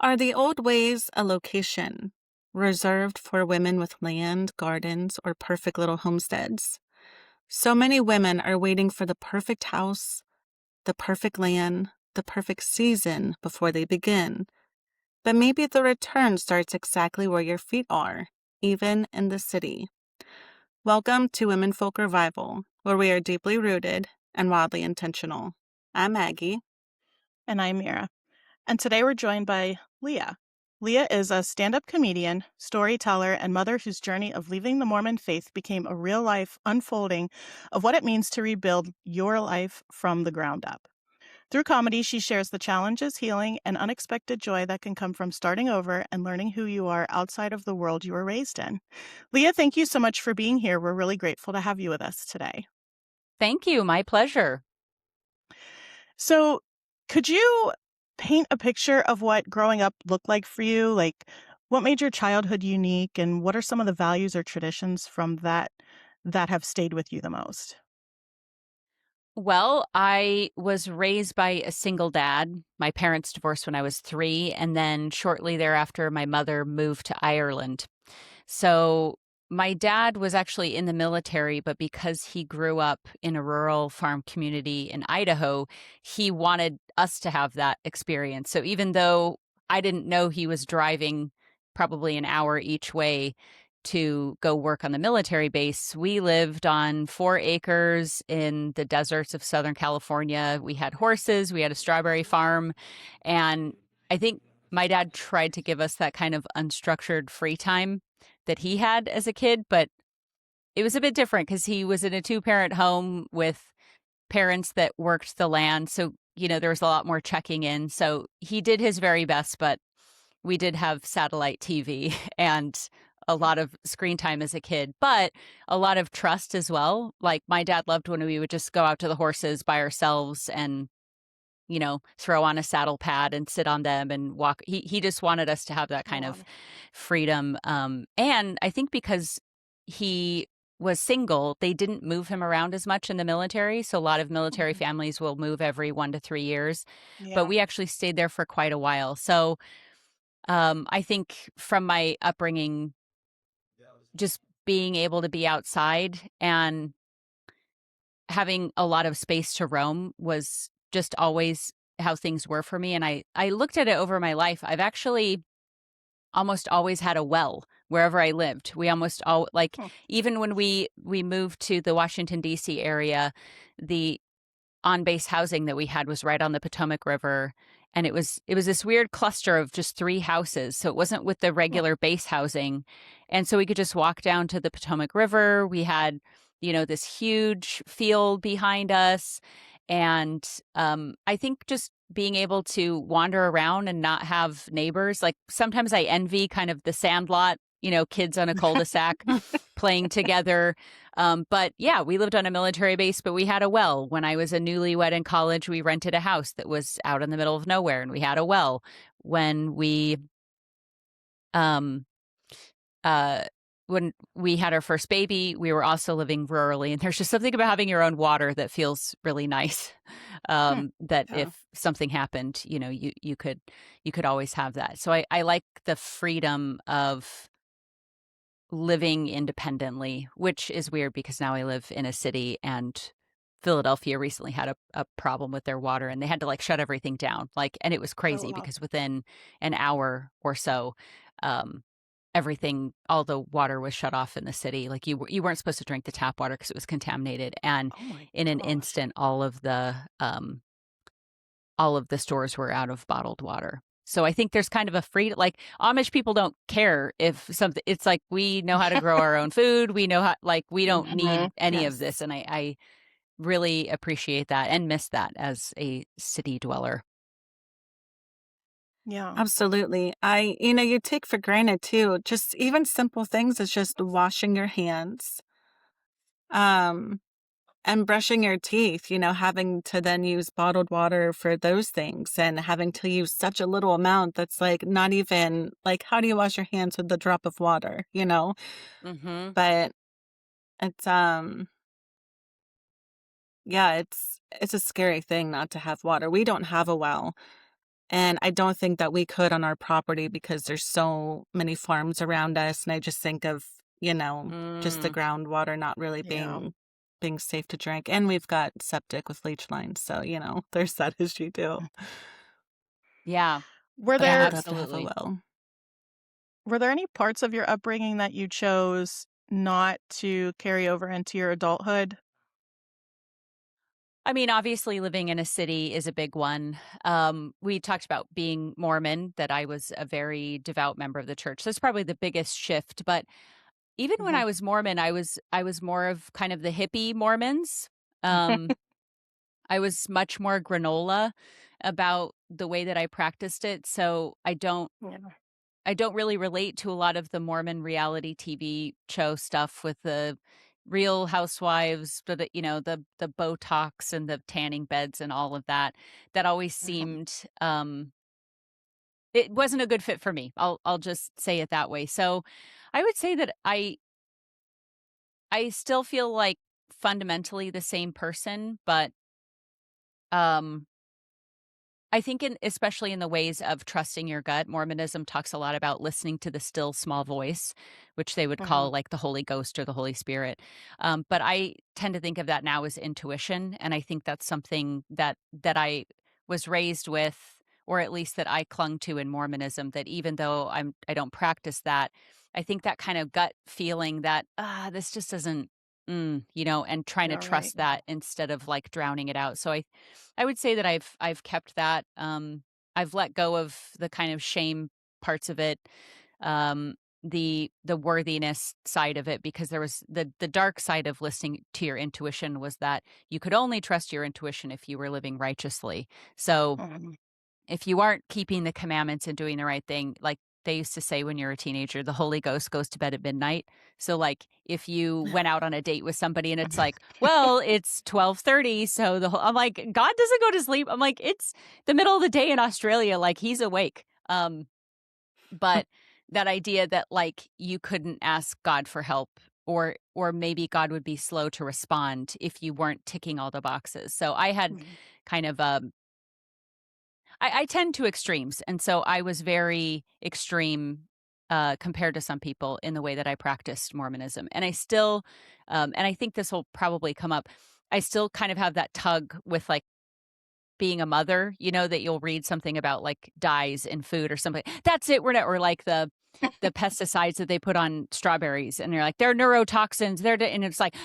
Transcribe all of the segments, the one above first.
Are the old ways a location reserved for women with land, gardens, or perfect little homesteads? So many women are waiting for the perfect house, the perfect land, the perfect season before they begin. But maybe the return starts exactly where your feet are, even in the city. Welcome to Womenfolk Revival, where we are deeply rooted and wildly intentional. I'm Maggie. And I'm Mira. And today we're joined by Leah. Leah is a stand up comedian, storyteller, and mother whose journey of leaving the Mormon faith became a real life unfolding of what it means to rebuild your life from the ground up. Through comedy, she shares the challenges, healing, and unexpected joy that can come from starting over and learning who you are outside of the world you were raised in. Leah, thank you so much for being here. We're really grateful to have you with us today. Thank you. My pleasure. So, could you paint a picture of what growing up looked like for you? Like, what made your childhood unique, and what are some of the values or traditions from that have stayed with you the most? Well, I was raised by a single dad. My parents divorced when I was 3, and then shortly thereafter, my mother moved to Ireland. So my dad was actually in the military, but because he grew up in a rural farm community in Idaho, he wanted us to have that experience. So even though I didn't know he was driving probably an hour each way to go work on the military base, we lived on 4 acres in the deserts of Southern California. We had horses, we had a strawberry farm, and I think my dad tried to give us that kind of unstructured free time that he had as a kid, but it was a bit different because he was in a 2-parent home with parents that worked the land. So, there was a lot more checking in. So he did his very best, but we did have satellite TV and a lot of screen time as a kid, but a lot of trust as well. Like my dad loved when we would just go out to the horses by ourselves and throw on a saddle pad and sit on them and walk. He just wanted us to have that kind of Oh, freedom. And I think because he was single, they didn't move him around as much in the military. So a lot of military mhm. families will move every 1 to 3 years, but Yeah. we actually stayed there for quite a while. So I think from my upbringing, just being able to be outside and having a lot of space to roam was just always how things were for me. And I looked at it over my life. I've actually almost always had a well wherever I lived. We almost all like Hmm. even when we moved to the Washington D.C. area, the on-base housing that we had was right on the Potomac River, and it was this weird cluster of just 3 houses. So it wasn't with the Hmm. regular base housing. And so we could just walk down to the Potomac River. We had, this huge field behind us. And I think just being able to wander around and not have neighbors, like sometimes I envy kind of the Sandlot, kids on a cul-de-sac playing together. But yeah, we lived on a military base, but we had a well. When I was a newlywed in college, we rented a house that was out in the middle of nowhere and we had a well. When we um uh when we had our first baby, we were also living rurally, and there's just something about having your own water that feels really nice. Hmm. That Yeah. if something happened, you could always have that. So I like the freedom of living independently, which is weird because now I live in a city, and Philadelphia recently had a problem with their water and they had to like shut everything down. And it was Oh, crazy wow. because within an hour or so, um, everything, all the water was shut off in the city. Like you weren't supposed to drink the tap water because it was contaminated. And Oh my in an gosh. instant, all of the stores were out of bottled water. So I think there's kind of a free, like Amish people don't care if something, it's like we know how to grow our own food. We know how, like, we don't Hmm. need any of this. Yes. And I really appreciate that and miss that as a city dweller. Yeah. Absolutely. You take for granted too, just even simple things as just washing your hands, um, and brushing your teeth, having to then use bottled water for those things and having to use such a little amount that's like not even like, how do you wash your hands with a drop of water? Hmm. But it's, yeah, it's a scary thing not to have water. We don't have a well. And I don't think that we could on our property because there's so many farms around us. And I just think of, just the Mm, groundwater not really Yeah. being safe to drink. And we've got septic with leach lines. So, there's that issue too. yeah, Were But I yeah, there would love to have a absolutely. well. were there any parts of your upbringing that you chose not to carry over into your adulthood? I mean, obviously, living in a city is a big one. We talked about being Mormon, that I was a very devout member of the church. That's probably the biggest shift. But even when Mhm. I was Mormon, I was more of kind of the hippie Mormons. Um, I was much more granola about the way that I practiced it. So Yeah. I don't really relate to a lot of the Mormon reality TV show stuff with the Real Housewives, but the Botox and the tanning beds and all of that. That always Mhm. seemed it wasn't a good fit for me. I'll just say it that way. So I would say that I still feel like fundamentally the same person, but um I think especially in the ways of trusting your gut, Mormonism talks a lot about listening to the still small voice, which they would call Mhm. like the Holy Ghost or the Holy Spirit. But I tend to think of that now as intuition, and I think that's something that I was raised with, or at least that I clung to in Mormonism. That even though I don't practice that, I think that kind of gut feeling that this just doesn't. And trying to All right. trust that instead of like drowning it out. So I would say that I've kept that. I've let go of the kind of shame parts of it, um, the worthiness side of it, because there was the dark side of listening to your intuition was that you could only trust your intuition if you were living righteously. So Mhm. if you aren't keeping the commandments and doing the right thing, like they used to say when you're a teenager, the Holy Ghost goes to bed at midnight. So like if you went out on a date with somebody and it's like, well, it's 12:30, so I'm like, God doesn't go to sleep. I'm like, it's the middle of the day in Australia, like he's awake. But that idea that like you couldn't ask God for help, or maybe God would be slow to respond if you weren't ticking all the boxes. So I had Mhm. kind of I tend to extremes, and so I was very extreme compared to some people in the way that I practiced Mormonism, and I still, and I think this will probably come up. I still kind of have that tug with like being a mother, that you'll read something about like dyes in food or something. That's it. We're not, or like the pesticides that they put on strawberries, and you're like they're neurotoxins. And it's like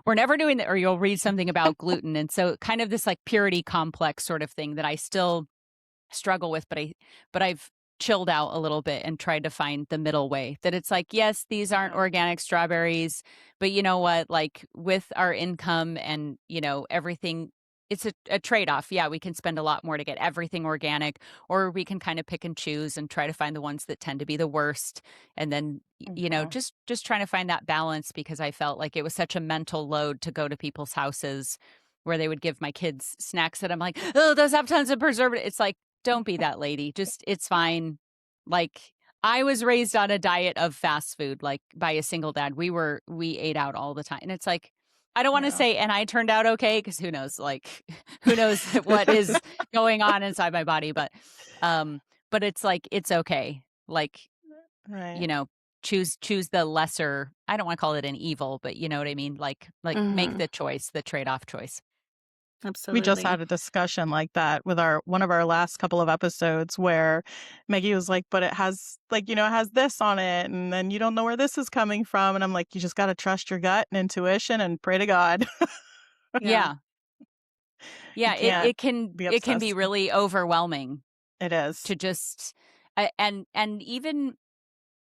we're never doing that. Or you'll read something about gluten, and so kind of this like purity complex sort of thing that I still struggle with, but I've chilled out a little bit and tried to find the middle way, that it's like, yes, these aren't Yeah. organic strawberries, but you know what, like with our income and everything, it's a trade-off. Yeah, we can spend a lot more to get everything organic, or we can kind of pick and choose and try to find the ones that tend to be the worst. And then Mhm. just trying to find that balance, because I felt like it was such a mental load to go to people's houses where they would give my kids snacks that I'm like, oh, those have tons of preservative. It's like, don't be that lady. Just it's fine. Like I was raised on a diet of fast food, like by a single dad. We ate out all the time. And it's like, I don't want to Yeah. say and I turned out okay, because who knows, like who knows what is going on inside my body, um but it's like it's okay. Like, Right. you know, choose the lesser, I don't want to call it an evil, but you know what I mean? Like make Hmm. the choice, the trade-off choice. We just Absolutely. had a discussion like that with our one of our last couple of episodes where Maggie was like, "But it has like, it has this on it, and then you don't know where this is coming from." And I'm like, "You just got to trust your gut and intuition and pray to God." Yeah. Yeah. You Yeah, it can't it can be it can be obsessed. really overwhelming It is. to just and even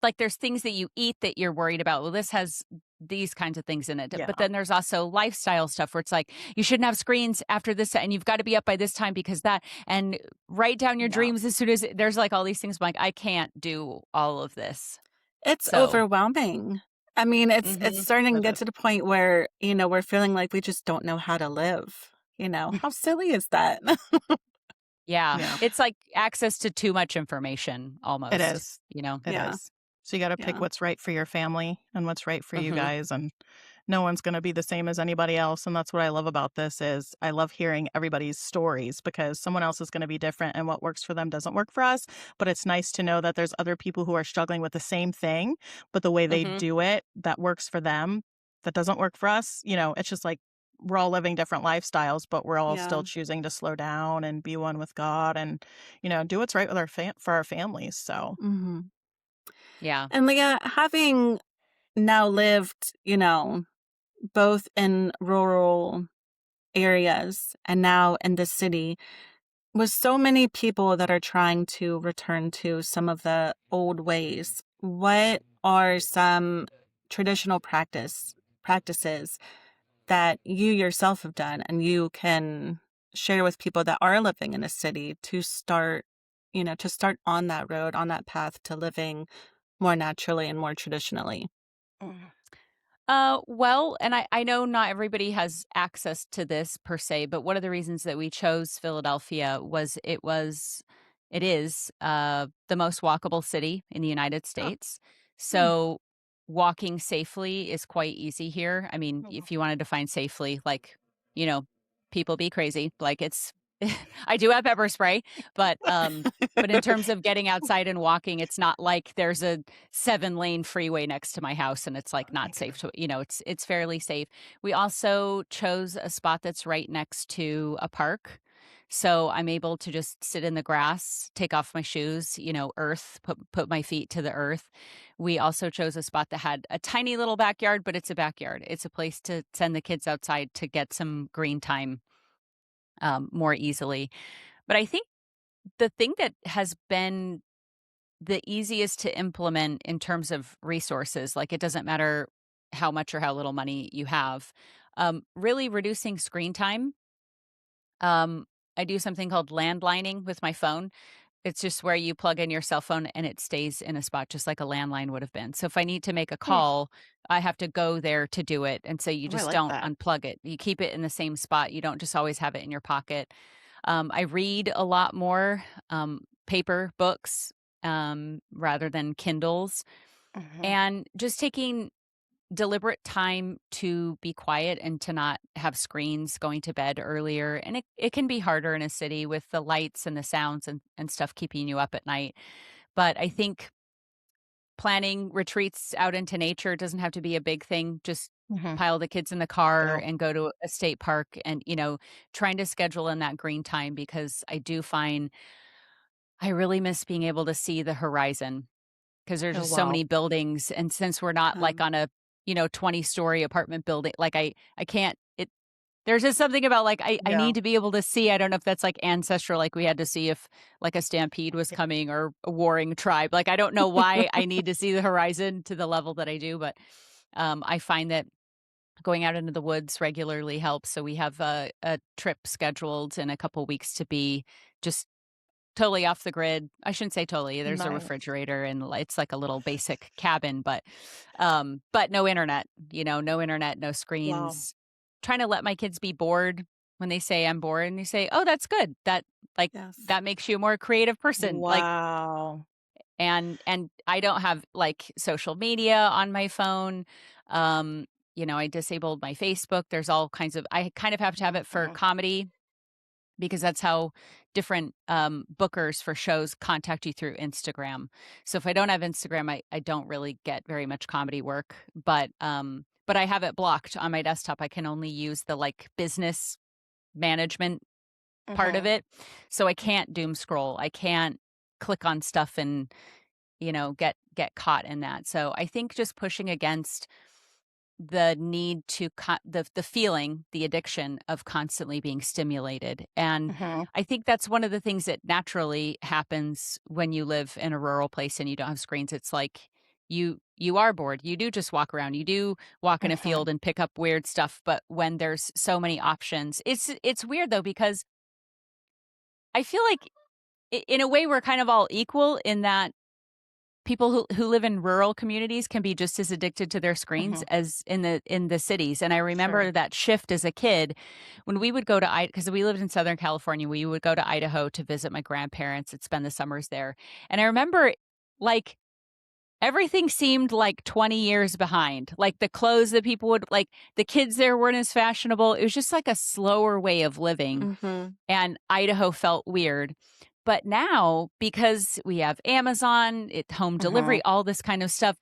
like there's things that you eat that you're worried about. Well, this has these kinds of things in it. But Yeah. then there's also lifestyle stuff where it's like you shouldn't have screens after this and you've got to be up by this time because that, and write down your Yeah. dreams as soon as there's like all these things. I'm like, I can't do all of this. It's So, overwhelming. I mean, it's mhm. starting to It get is. to the point where, we're feeling like we just don't know how to live. How silly is that? Yeah, Yeah. it's like access to too much information It almost, is. you know? It Yeah. is. So you got to pick Yeah. what's right for your family and what's right for you Mhm. guys, and no one's going to be the same as anybody else. And that's what I love about this is I love hearing everybody's stories because someone else is going to be different and what works for them doesn't work for us. But it's nice to know that there's other people who are struggling with the same thing, but the way they Mhm. do it that works for them, that doesn't work for us. It's just like we're all living different lifestyles, but we're all Yeah. still choosing to slow down and be one with God and, do what's right with for our families. So, Mhm. Yeah. And Leah, having now lived, both in rural areas and now in the city, with so many people that are trying to return to some of the old ways, what are some traditional practices that you yourself have done and you can share with people that are living in a city to start, to start on that road, on that path to living more naturally and more traditionally? mm, Well, and I know not everybody has access to this per se, but one of the reasons that we chose Philadelphia was it is the most walkable city in the United oh, States. mm, So walking safely is quite easy here. I mean, oh, if you want to define safely, like, you know, people be crazy. Like it's I do have pepper spray, but in terms of getting outside and walking, it's not like there's a 7-lane freeway next to my house and it's like not safe to, it's fairly safe. We also chose a spot that's right next to a park. So I'm able to just sit in the grass, take off my shoes, earth, put my feet to the earth. We also chose a spot that had a tiny little backyard, but it's a backyard. It's a place to send the kids outside to get some green time more easily. But I think the thing that has been the easiest to implement in terms of resources, like it doesn't matter how much or how little money you have, really reducing screen time. I do something called landlining with my phone. It's just where you plug in your cell phone and it stays in a spot just like a landline would have been. So if I need to make a oh, call, I have to go there to do it. And so you I just like don't that. unplug it. You keep it in the same spot. You don't just always have it in your pocket. I read a lot more paper books rather than Kindles, Mhm, and just taking deliberate time to be quiet and to not have screens, going to bed earlier. And it can be harder in a city with the lights and the sounds and stuff keeping you up at night. But I think planning retreats out into nature doesn't have to be a big thing. Just mhm, pile the kids in the car true. and go to a state park and, trying to schedule in that green time because I do find I really miss being able to see the horizon. 'Cause there's Oh, just so wow. many buildings, and since we're not, like, Um, on a, 20-story apartment building, like, I can't there's just something about, like, I Yeah. need to be able to see. I don't know if that's, like, ancestral, like, we had to see if, like, a stampede was Yeah. coming or a warring tribe. Like, I don't know why I need to see the horizon to the level that I do, but, I find that going out into the woods regularly helps. So we have a trip scheduled in a couple weeks to be just totally off the grid. I shouldn't say totally. There's a Nice. refrigerator and it's like a little basic cabin, but no internet, no internet, no Wow. screens. Trying to let my kids be bored when they say I'm bored and you say, "Oh, that's good. Like yes. that makes you a more creative person." Like Wow. and I don't have like social media on my phone. Um, I disabled my Facebook. There's all kinds of I kind of have to have it for Mhm, comedy because that's how different bookers for shows contact you through Instagram. So if I don't have Instagram, I don't really get very much comedy work. But I have it blocked on my desktop. I can only use the like business management part of mhm, it. So I can't doom scroll. I can't click on stuff and get caught in that. So I think just pushing against the need to the feeling, the addiction of constantly being stimulated. And mhm, I think that's one of the things that naturally happens when you live in a rural place and you don't have screens. It's like you are bored. You do just walk around. You do walk in a mhm, field and pick up weird stuff, but when there's so many options. It's weird though because I feel like in a way we're kind of all equal in that people who live in rural communities can be just as addicted to their screens mhm. as in the cities, and I remember Sure. that shift as a kid when we would go to because we lived in Southern California, we would go to Idaho to visit my grandparents and spend the summers there, and I remember, like, everything seemed like 20 years behind. Like the clothes that people would like, the kids there weren't as fashionable. It was just like a slower way of living. Mm-hmm. And Idaho felt weird. But now, because we have Amazon, home delivery, all this kind of stuff,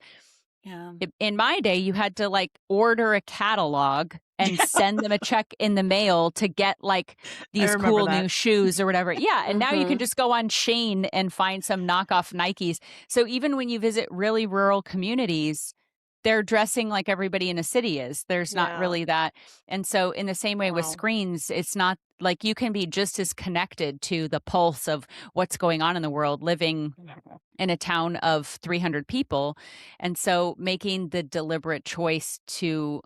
Yeah. in my day, you had to like order a catalog and send them a check in the mail to get like these remember cool that. new shoes or whatever. Yeah. And now you can Mm-hmm. just go on Shane and find some knockoff Nikes. So even when you visit really rural communities, they're dressing like everybody in a city is. There's not Yeah. really that. And so in the same way with Wow. screens, it's not like you can be just as connected to the pulse of what's going on in the world living in a town of 300 people. And so making the deliberate choice to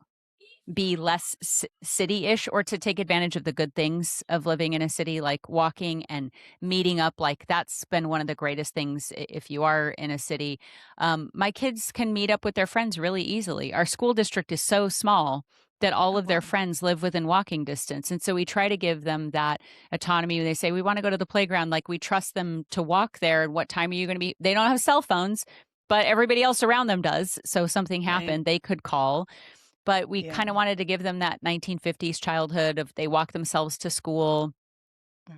be less city-ish or to take advantage of the good things of living in a city, like walking and meeting up, like that's been one of the greatest things if you are in a city. My kids can meet up with their friends really easily. Our school district is so small that all of their friends live within walking distance. And so we try to give them that autonomy. They say, we want to go to the playground. Like we trust them to walk there. And what time are you going to be? They don't have cell phones, but everybody else around them does. So if something happened, they could call. But we kind of wanted to give them that 1950s childhood of they walk themselves to school.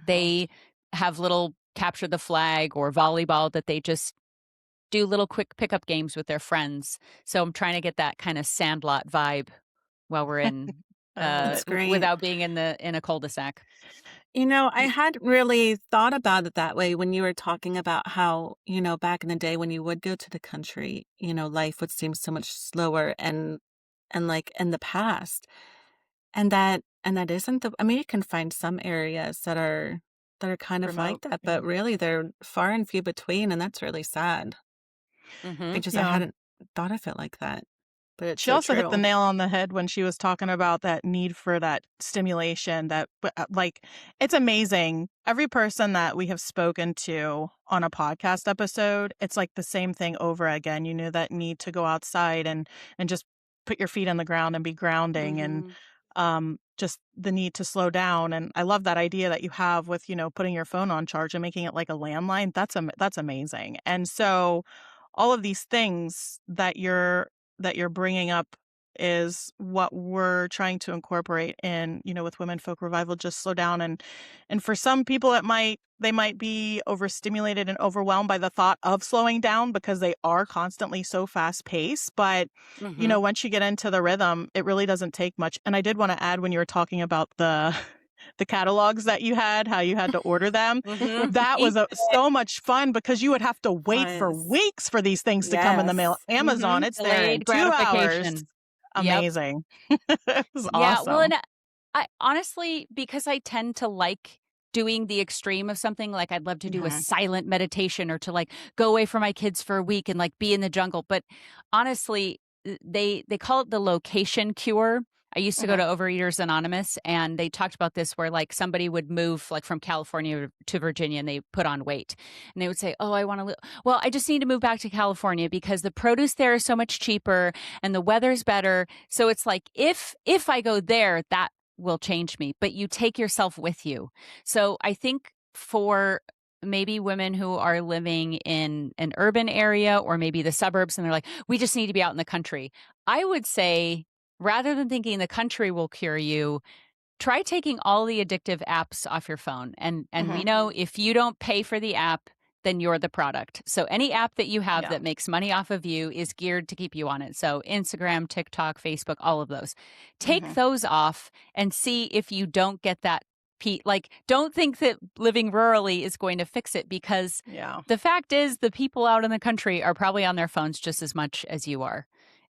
They have little capture the flag or volleyball that they just do little quick pickup games with their friends. So I'm trying to get that kind of sandlot vibe while we're in That's great. without being in a cul-de-sac. I hadn't really thought about it that way when you were talking about how, back in the day when you would go to the country, life would seem so much slower and like in the past. And that isn't you can find some areas that are kind of like Remote. that, but really they're far and few between, and that's really sad. I Yeah. hadn't thought of it like that, but it's She so also hit the true. nail on the head when she was talking about that need for that stimulation like, it's amazing. Every person that we have spoken to on a podcast episode, it's like the same thing over again. That need to go outside and just put your feet on the ground and be grounding and just the need to slow down. And I love that idea that you have with, putting your phone on charge and making it like a landline. That's amazing. And so all of these things that you're bringing up is what we're trying to incorporate in, with Womenfolk Revival. Just slow down. And for some people, they might be overstimulated and overwhelmed by the thought of slowing down because they are constantly so fast paced. But, once you get into the rhythm, it really doesn't take much. And I did want to add, when you were talking about the catalogs that you had, how you had to order them. That was so much fun because you would have to wait for weeks for these things to come in the mail. Yes. Amazon, it's there in Delayed 2 hours. gratification. Yep. Amazing. It was Yeah, well, awesome. and I honestly, because I tend to like doing the extreme of something, like I'd love to do a silent meditation or to like go away from my kids for a week and like be in the jungle. But honestly, they call it the location cure. I used to go to Overeaters Anonymous, and they talked about this where like somebody would move like from California to Virginia and they put on weight, and they would say, oh, I want to well, I just need to move back to California because the produce there is so much cheaper and the weather's better. So it's like, if I go there, that will change me, but you take yourself with you. So I think for maybe women who are living in an urban area or maybe the suburbs, and they're like, we just need to be out in the country, I would say, rather than thinking the country will cure you, try taking all the addictive apps off your phone. And we know if you don't pay for the app, then you're the product. So any app that you have that makes money off of you is geared to keep you on it. So Instagram, TikTok, Facebook, all of those. Take those off and see if you don't get that like, don't think that living rurally is going to fix it, because the fact is the people out in the country are probably on their phones just as much as you are.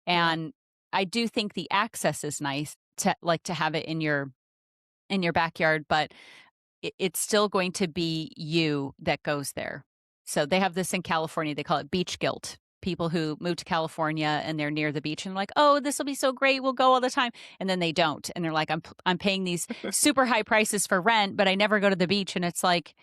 And I do think the access is nice to have it in your backyard, but it's still going to be you that goes there. So they have this in California. They call it beach guilt. People who move to California and they're near the beach and like, oh, this will be so great, we'll go all the time. And then they don't. And they're like, I'm paying these super high prices for rent, but I never go to the beach. And it's like,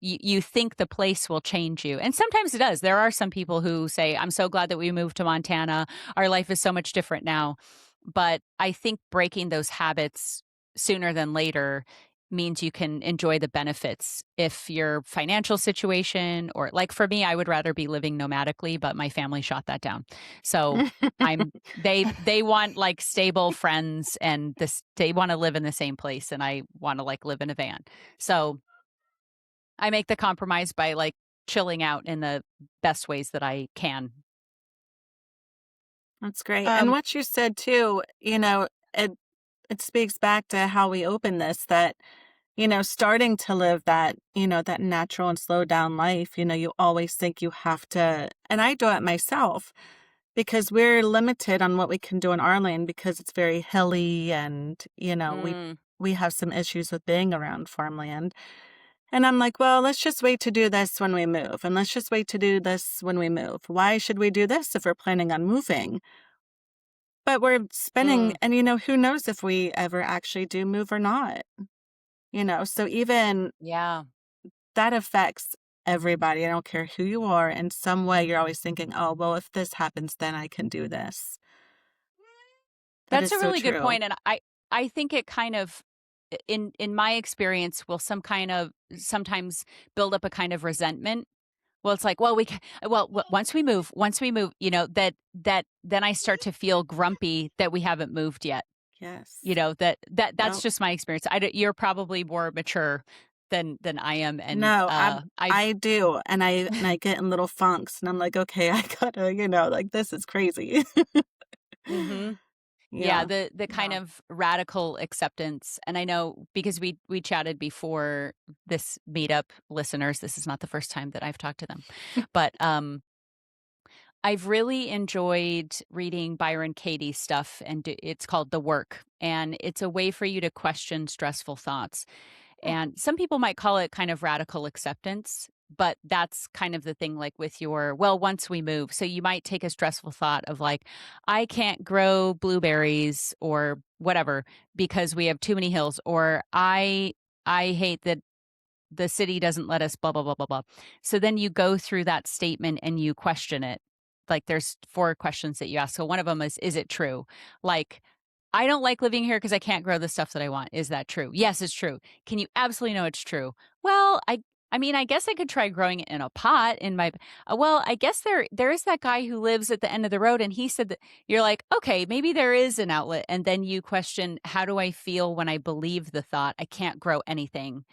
you think the place will change you. And sometimes it does. There are some people who say, I'm so glad that we moved to Montana. Our life is so much different now. But I think breaking those habits sooner than later means you can enjoy the benefits. If your financial situation, or like for me, I would rather be living nomadically, but my family shot that down. So they want like stable friends, and they want to live in the same place, and I want to like live in a van. So I make the compromise by like chilling out in the best ways that I can. That's great. And Um, what you said too, it speaks back to how we opened this, that, starting to live that, that natural and slow down life, you always think you have to, and I do it myself because we're limited on what we can do in our lane because it's very hilly and, Mm, we have some issues with being around farmland. And I'm like, well, let's just wait to do this when we move. And let's just wait to do this when we move. Why should we do this if we're planning on moving? But we're spending, mm, and who knows if we ever actually do move or not, so even yeah. that affects everybody. I don't care who you are. In some way, you're always thinking, oh, well, if this happens, then I can do this. That That's is a so really good true. point, and I think it kind of, in my experience, will sometimes build up a kind of resentment. Well, it's like, well, once we move, that then I start to feel grumpy that we haven't moved yet. Yes. That's Yep. just my experience. You're probably more mature than I am, and No, I've I do. And I get in little funks and I'm like, okay, I gotta, like this is crazy. hmm Yeah, Yeah. the kind yeah. of radical acceptance. And I know because we chatted before this meetup, listeners, this is not the first time that I've talked to them. But I've really enjoyed reading Byron Katie's stuff, and it's called The Work, and it's a way for you to question stressful thoughts. Hmm. And some people might call it kind of radical acceptance, but that's kind of the thing, like with once we move. So you might take a stressful thought of like, I can't grow blueberries or whatever because we have too many hills, or I hate that the city doesn't let us blah blah blah blah blah. So then you go through that statement and you question it. Like there's four questions that you ask. So one of them is it true? Like, I don't like living here because I can't grow the stuff that I want. Is that true? Yes, it's true. Can you absolutely know it's true? Well, I mean, I guess I could try growing it in a pot in my well, I guess there is that guy who lives at the end of the road, and he said that. You're like, okay, maybe there is an outlet. And then you question, how do I feel when I believe the thought I can't grow anything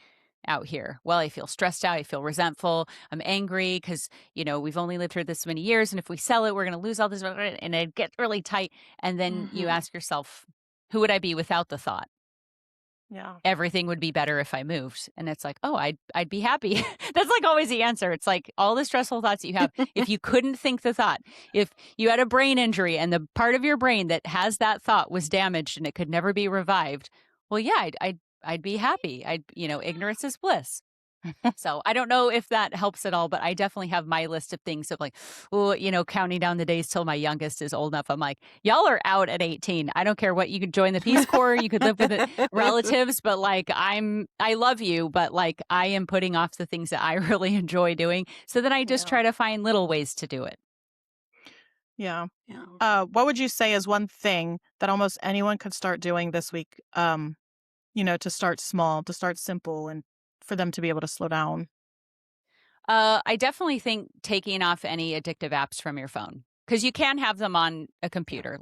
out here? Well, I feel stressed out. I feel resentful. I'm angry because, we've only lived here this many years. And if we sell it, we're going to lose all this. And it gets really tight. And then you Hmm. ask yourself, who would I be without the thought? Yeah. Everything would be better if I moved. And it's like, oh, I'd be happy. That's like always the answer. It's like all the stressful thoughts that you have. If you couldn't think the thought, if you had a brain injury and the part of your brain that has that thought was damaged and it could never be revived, well, yeah, I'd be happy. Ignorance is bliss. So I don't know if that helps at all, but I definitely have my list of things of like, oh, counting down the days till my youngest is old enough. I'm like, y'all are out at 18. I don't care what, you could join the Peace Corps, you could live with it, relatives, but like I love you, but like I am putting off the things that I really enjoy doing. So then I just Yeah. try to find little ways to do it. Yeah. Yeah. What would you say is one thing that almost anyone could start doing this week? To start small, to start simple, and for them to be able to slow down. I definitely think taking off any addictive apps from your phone, because you can have them on a Yeah. computer.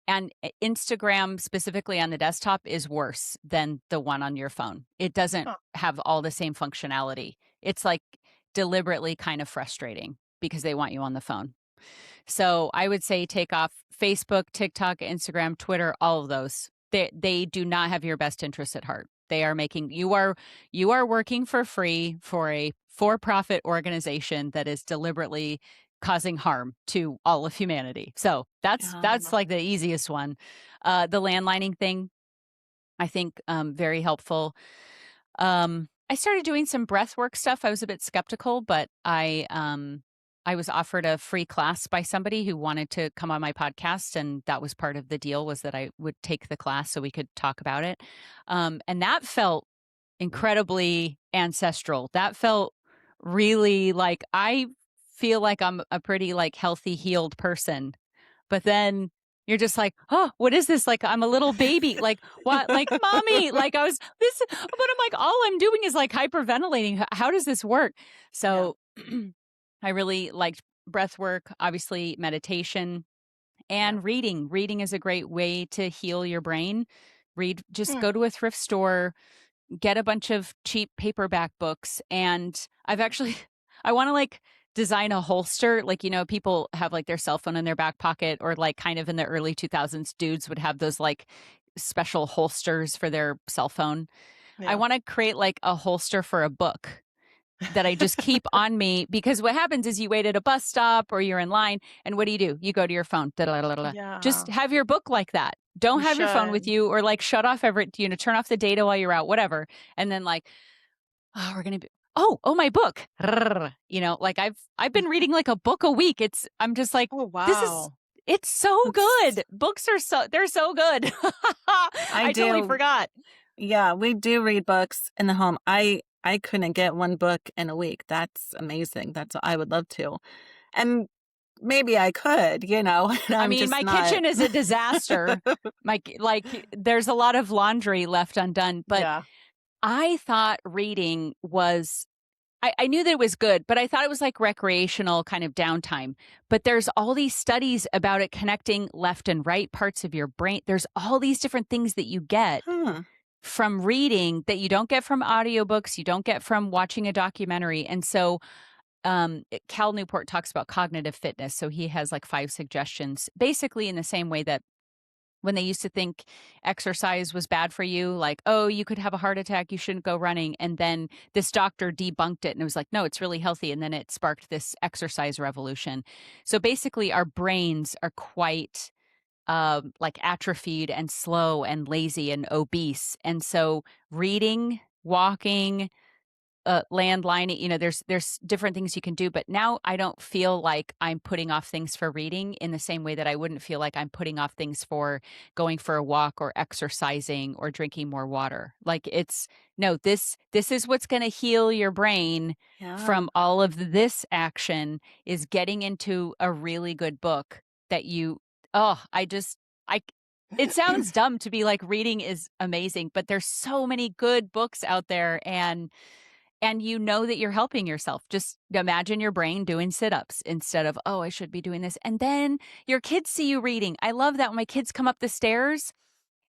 And Instagram specifically on the desktop is worse than the one on your phone. It doesn't Huh. have all the same functionality. It's like deliberately kind of frustrating because they want you on the phone. So I would say take off Facebook, TikTok, Instagram, Twitter, all of those. They do not have your best interests at heart. They are making you are working for free for a for-profit organization that is deliberately causing harm to all of humanity. So that's Yeah. like the easiest one. The landlining thing, I think, very helpful. I started doing some breath work stuff. I was a bit skeptical, but I was offered a free class by somebody who wanted to come on my podcast, and that was part of the deal, was that I would take the class so we could talk about it. And that felt incredibly ancestral. That felt really like I feel like I'm a pretty like healthy, healed person. But then You're just like, oh, what is this? Like, I'm a little baby. Like, what? Like, mommy, like but I'm like, all I'm doing is like hyperventilating. How does this work? So I really liked breath work, obviously meditation and reading. Reading is a great way to heal your brain. Just go to a thrift store, get a bunch of cheap paperback books. And I want to like design a holster. Like, people have like their cell phone in their back pocket, or like kind of in the early 2000s, dudes would have those like special holsters for their cell phone. I want to create like a holster for a book that I just keep on me, because what happens is you wait at a bus stop or you're in line, and what do? You go to your phone. Just have your book like that. Don't have your phone with you, or like shut off turn off the data while you're out, whatever. And then like, oh, we're going to be, oh, my book. Like I've been reading like a book a week. I'm just like, oh, wow. It's so good. Books are they're so good. I totally forgot. Yeah, we do read books in the home. I couldn't get one book in a week. That's amazing. I would love to. And maybe I could, I mean, my kitchen is a disaster. There's a lot of laundry left undone, but I thought reading was, I knew that it was good, but I thought it was like recreational kind of downtime. But there's all these studies about it connecting left and right parts of your brain. There's all these different things that you get from reading that you don't get from audiobooks, you don't get from watching a documentary. And so Cal Newport talks about cognitive fitness. So he has like 5 suggestions, basically in the same way that when they used to think exercise was bad for you, like, oh, you could have a heart attack, you shouldn't go running. And then this doctor debunked it and it was like, no, it's really healthy. And then it sparked this exercise revolution. So basically our brains are quite like atrophied and slow and lazy and obese. And so reading, walking, landlining, there's different things you can do, but now I don't feel like I'm putting off things for reading in the same way that I wouldn't feel like I'm putting off things for going for a walk or exercising or drinking more water. Like this is what's going to heal your brain from all of this action, is getting into a really good book that it sounds dumb to be like reading is amazing, but there's so many good books out there, and that you're helping yourself. Just imagine your brain doing sit-ups instead of, oh, I should be doing this. And then your kids see you reading. I love that when my kids come up the stairs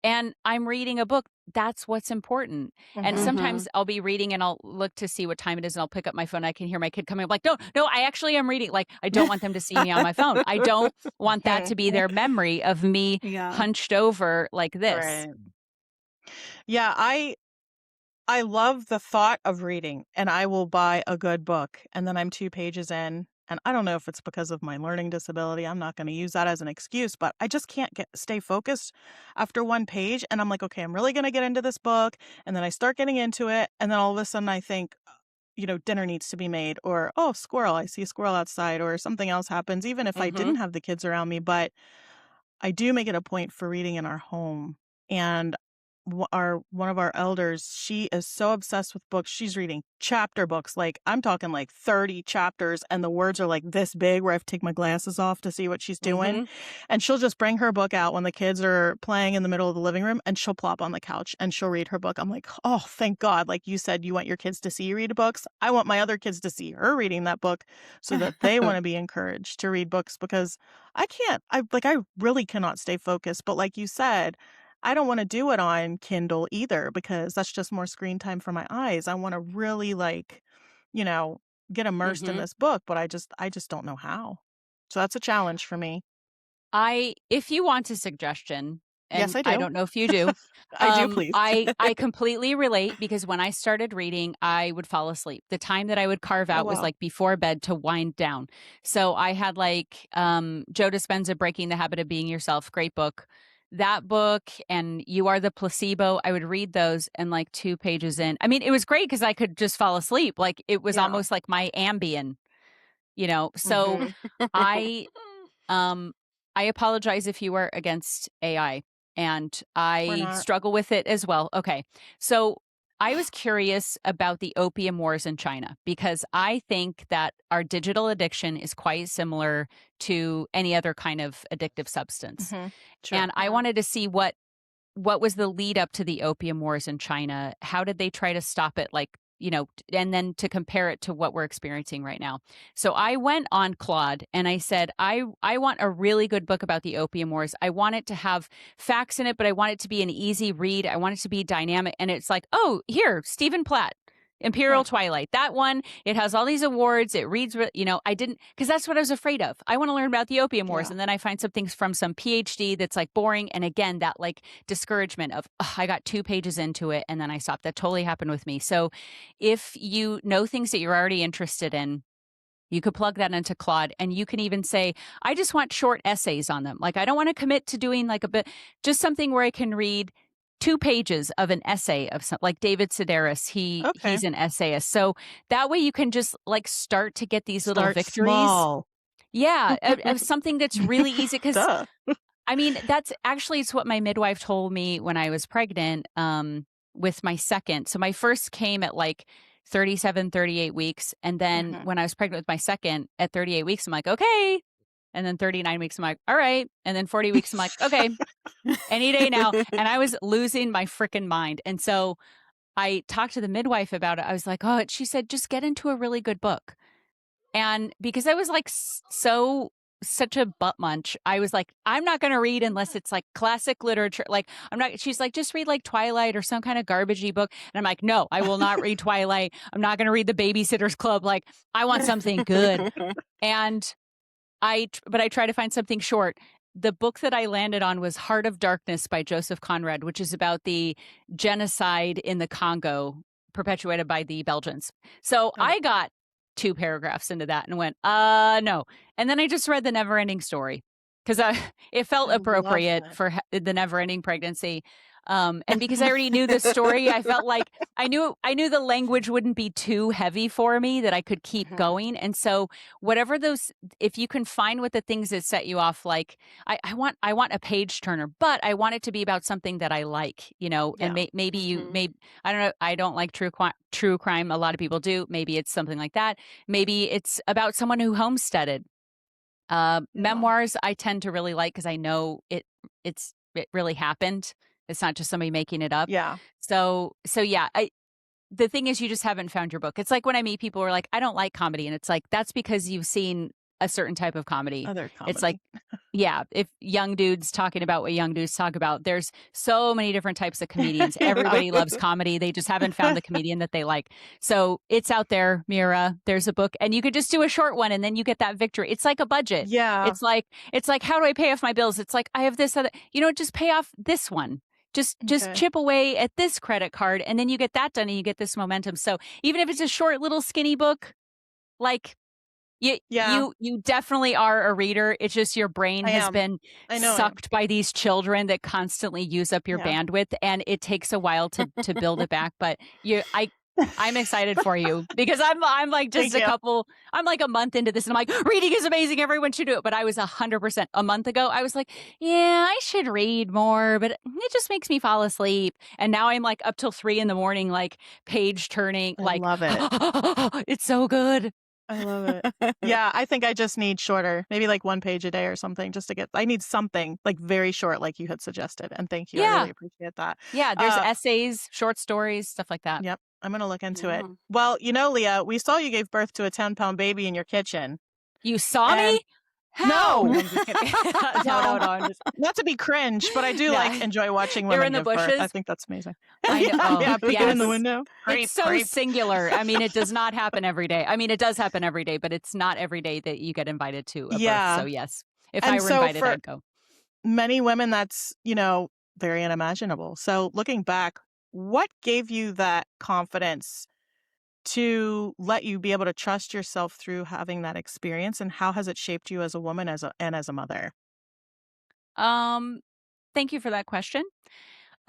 and I'm reading a book. That's what's important. And sometimes I'll be reading and I'll look to see what time it is, and I'll pick up my phone. I can hear my kid coming up like, no, I actually am reading. Like, I don't want them to see me on my phone. I don't want that to be their memory of me hunched over like this. Right. Yeah, I love the thought of reading, and I will buy a good book and then I'm 2 pages in, and I don't know if it's because of my learning disability. I'm not going to use that as an excuse, but I just can't stay focused after 1 page. And I'm like, okay, I'm really going to get into this book. And then I start getting into it. And then all of a sudden I think, dinner needs to be made, or, oh, squirrel, I see a squirrel outside, or something else happens, even if I didn't have the kids around me. But I do make it a point for reading in our home. And one of our elders, she is so obsessed with books. She's reading chapter books. Like, I'm talking like 30 chapters, and the words are like this big, where I have to take my glasses off to see what she's doing. And she'll just bring her book out when the kids are playing in the middle of the living room, and she'll plop on the couch and she'll read her book. I'm like, oh, thank God. Like you said, you want your kids to see you read books. I want my other kids to see her reading that book so that they want to be encouraged to read books, because I really cannot stay focused. But like you said, I don't want to do it on Kindle either, because that's just more screen time for my eyes. I want to really get immersed in this book, but I just don't know how. So that's a challenge for me. If you want a suggestion, and yes, I do. I don't know if you do. I do, please. I completely relate, because when I started reading, I would fall asleep. The time that I would carve out was like before bed to wind down. So I had like Joe Dispenza, Breaking the Habit of Being Yourself, great book. That book and You Are the Placebo, I would read those, and like 2 pages in. I mean, it was great because I could just fall asleep. Like, it was almost like my Ambien, So I apologize if you are against AI, and I struggle with it as well. Okay. So I was curious about the opium wars in China because I think that our digital addiction is quite similar to any other kind of addictive substance. Mhm. Sure. And I wanted to see what was the lead up to the opium wars in China? How did they try to stop it? Like, and then to compare it to what we're experiencing right now. So I went on Claude and I said, I want a really good book about the opium wars. I want it to have facts in it, but I want it to be an easy read. I want it to be dynamic. And it's like, oh, here, Stephen Platt. Imperial Twilight. That one, it has all these awards. It reads, I didn't, because that's what I was afraid of. I want to learn about the opium wars. Yeah. And then I find something from some PhD that's like boring. And again, that like discouragement of, I got 2 pages into it and then I stopped. That totally happened with me. So if you know things that you're already interested in, you could plug that into Claude and you can even say, I just want short essays on them. Like, I don't want to commit to doing like just something where I can read 2 pages of an essay of some, like David Sedaris. He's an essayist. So that way you can just like start to get these little victories. Small. Yeah. Of something that's really easy. Cause Duh. I mean, it's what my midwife told me when I was pregnant, with my second. So my first came at like 37, 38 weeks. And then when I was pregnant with my second at 38 weeks, I'm like, okay. And then 39 weeks, I'm like, all right. And then 40 weeks, I'm like, okay, any day now. And I was losing my freaking mind. And so I talked to the midwife about it. I was like, oh, she said, just get into a really good book. And because I was like such a butt munch, I was like, I'm not going to read unless it's like classic literature. Like, she's like, just read like Twilight or some kind of garbagey book. And I'm like, no, I will not read Twilight. I'm not going to read The Babysitter's Club. Like, I want something good. And but I try to find something short. The book that I landed on was Heart of Darkness by Joseph Conrad, which is about the genocide in the Congo perpetuated by the Belgians. So I got 2 paragraphs into that and went, no. And then I just read The Neverending Story because it felt appropriate for the never-ending pregnancy. And because I already knew the story, I felt like I knew the language wouldn't be too heavy for me, that I could keep going. And so whatever if you can find what the things that set you off, like I want a page turner, but I want it to be about something that I like, and maybe I don't know. I don't like true crime. A lot of people do. Maybe it's something like that. Maybe it's about someone who homesteaded. Memoirs I tend to really like because I know it really happened. It's not just somebody making it up. Yeah. So yeah, the thing is you just haven't found your book. It's like when I meet people who are like, I don't like comedy. And it's like, that's because you've seen a certain type of comedy. Other comedy. It's like, yeah, if young dudes talking about what young dudes talk about, there's so many different types of comedians. Everybody loves comedy. They just haven't found the comedian that they like. So it's out there, Mira. There's a book and you could just do a short one and then you get that victory. It's like a budget. Yeah. It's like, how do I pay off my bills? It's like, I have this other, just pay off this one. Just chip away at this credit card and then you get that done and you get this momentum. So even if it's a short little skinny book, like you definitely are a reader. It's just your brain has been sucked by these children that constantly use up your bandwidth and it takes a while to build it back. But I'm excited for you because I'm like just I'm like a month into this and I'm like, reading is amazing. Everyone should do it. But I was 100% a month ago. I was like, yeah, I should read more, but it just makes me fall asleep. And now I'm like up till 3 a.m, like page turning. I love it. It's so good. I love it. Yeah, I think I just need shorter, maybe like 1 page a day or something I need something like very short like you had suggested. And thank you. I really appreciate that. Yeah, there's essays, short stories, stuff like that. Yep. I'm going to look into it. Well, Leah, we saw you gave birth to a 10-pound baby in your kitchen. You saw me? No. I'm just kidding. No. Not to be cringe, but I do enjoy watching women They're in the give bushes. birth. I think that's amazing. I know. Yeah, peeking in the window. It's so singular. I mean, it does not happen every day. I mean, it does happen every day, but it's not every day that you get invited to a birth. So yes, if I were invited, I'd go. Many women, that's, very unimaginable. So looking back, what gave you that confidence to let you be able to trust yourself through having that experience, and how has it shaped you as a woman and as a mother? Thank you for that question.